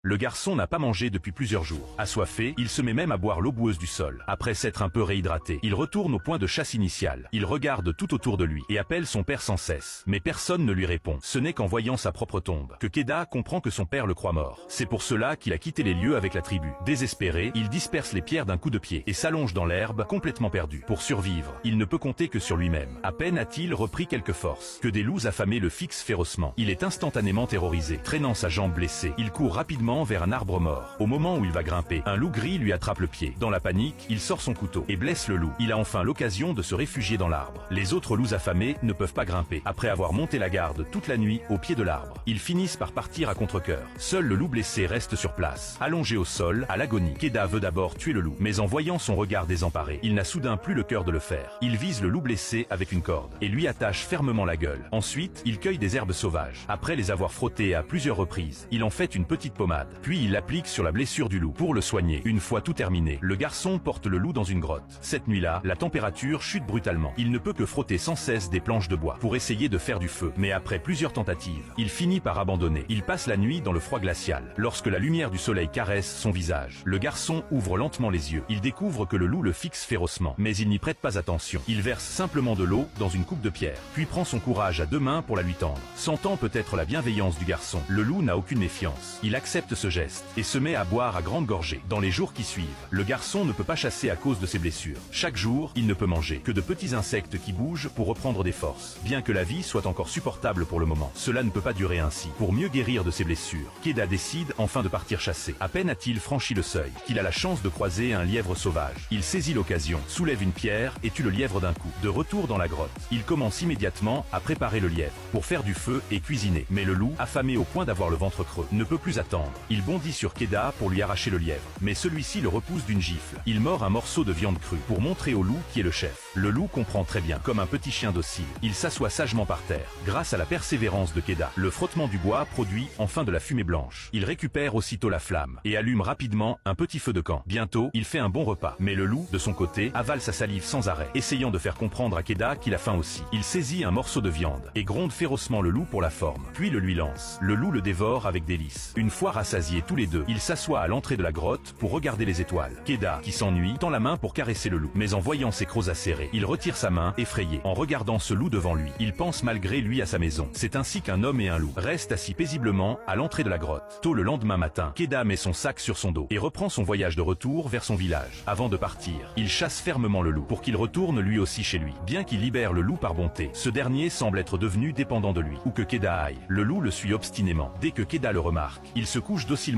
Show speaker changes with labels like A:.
A: Le garçon n'a pas mangé depuis plusieurs jours. Assoiffé, il se met même à boire l'eau boueuse du sol. Après s'être un peu réhydraté, il retourne au point de chasse initial. Il regarde tout autour de lui et appelle son père sans cesse. Mais personne ne lui répond. Ce n'est qu'en voyant sa propre tombe que Keda comprend que son père le croit mort. C'est pour cela qu'il a quitté les lieux avec la tribu. Désespéré, il disperse les pierres d'un coup de pied et s'allonge dans l'herbe, complètement perdu. Pour survivre, il ne peut compter que sur lui-même. À peine a-t-il repris quelques forces que des loups affamés le fixent férocement. Il est instantanément terrorisé. Traînant sa jambe blessée, il court rapidement vers un arbre mort. Au moment où il va grimper, un loup gris lui attrape le pied. Dans la panique, il sort son couteau et blesse le loup. Il a enfin l'occasion de se réfugier dans l'arbre. Les autres loups affamés ne peuvent pas grimper. Après avoir monté la garde toute la nuit au pied de l'arbre, ils finissent par partir à contre-cœur. Seul le loup blessé reste sur place, allongé au sol, à l'agonie. Keda veut d'abord tuer le loup, mais en voyant son regard désemparé, il n'a soudain plus le cœur de le faire. Il vise le loup blessé avec une corde et lui attache fermement la gueule. Ensuite, il cueille des herbes sauvages. Après les avoir frottées à plusieurs reprises, il en fait une petite pommade. Puis il l'applique sur la blessure du loup pour le soigner. Une fois tout terminé, le garçon porte le loup dans une grotte. Cette nuit-là, la température chute brutalement. Il ne peut que frotter sans cesse des planches de bois pour essayer de faire du feu. Mais après plusieurs tentatives, il finit par abandonner. Il passe la nuit dans le froid glacial. Lorsque la lumière du soleil caresse son visage, le garçon ouvre lentement les yeux. Il découvre que le loup le fixe férocement, mais il n'y prête pas attention. Il verse simplement de l'eau dans une coupe de pierre, puis prend son courage à deux mains pour la lui tendre. Sentant peut-être la bienveillance du garçon, le loup n'a aucune méfiance. Il accepte ce geste et se met à boire à grande gorgée. Dans les jours qui suivent, le garçon ne peut pas chasser à cause de ses blessures. Chaque jour, il ne peut manger que de petits insectes qui bougent pour reprendre des forces. Bien que la vie soit encore supportable pour le moment, cela ne peut pas durer ainsi. Pour mieux guérir de ses blessures, Keda décide enfin de partir chasser. À peine a-t-il franchi le seuil qu'il a la chance de croiser un lièvre sauvage. Il saisit l'occasion, soulève une pierre et tue le lièvre d'un coup. De retour dans la grotte, il commence immédiatement à préparer le lièvre pour faire du feu et cuisiner. Mais le loup, affamé au point d'avoir le ventre creux, ne peut plus attendre. Il bondit sur Keda pour lui arracher le lièvre, mais celui-ci le repousse d'une gifle. Il mord un morceau de viande crue pour montrer au loup qui est le chef. Le loup comprend très bien, comme un petit chien docile. Il s'assoit sagement par terre. Grâce à la persévérance de Keda, le frottement du bois produit enfin de la fumée blanche. Il récupère aussitôt la flamme et allume rapidement un petit feu de camp. Bientôt, il fait un bon repas. Mais le loup, de son côté, avale sa salive sans arrêt, essayant de faire comprendre à Keda qu'il a faim aussi. Il saisit un morceau de viande et gronde férocement le loup pour la forme, puis le lui lance. Le loup le dévore avec délice. Une fois rassasiés tous les deux, ils s'assoient à l'entrée de la grotte pour regarder les étoiles. Keda, qui s'ennuie, tend la main pour caresser le loup. Mais en voyant ses crocs acérés, il retire sa main, effrayé. En regardant ce loup devant lui, il pense malgré lui à sa maison. C'est ainsi qu'un homme et un loup restent assis paisiblement à l'entrée de la grotte. Tôt le lendemain matin, Keda met son sac sur son dos et reprend son voyage de retour vers son village. Avant de partir, il chasse fermement le loup pour qu'il retourne lui aussi chez lui. Bien qu'il libère le loup par bonté, ce dernier semble être devenu dépendant de lui. Où que Keda aille, le loup le suit obstinément. Dès que Keda le remarque, il se couche docilement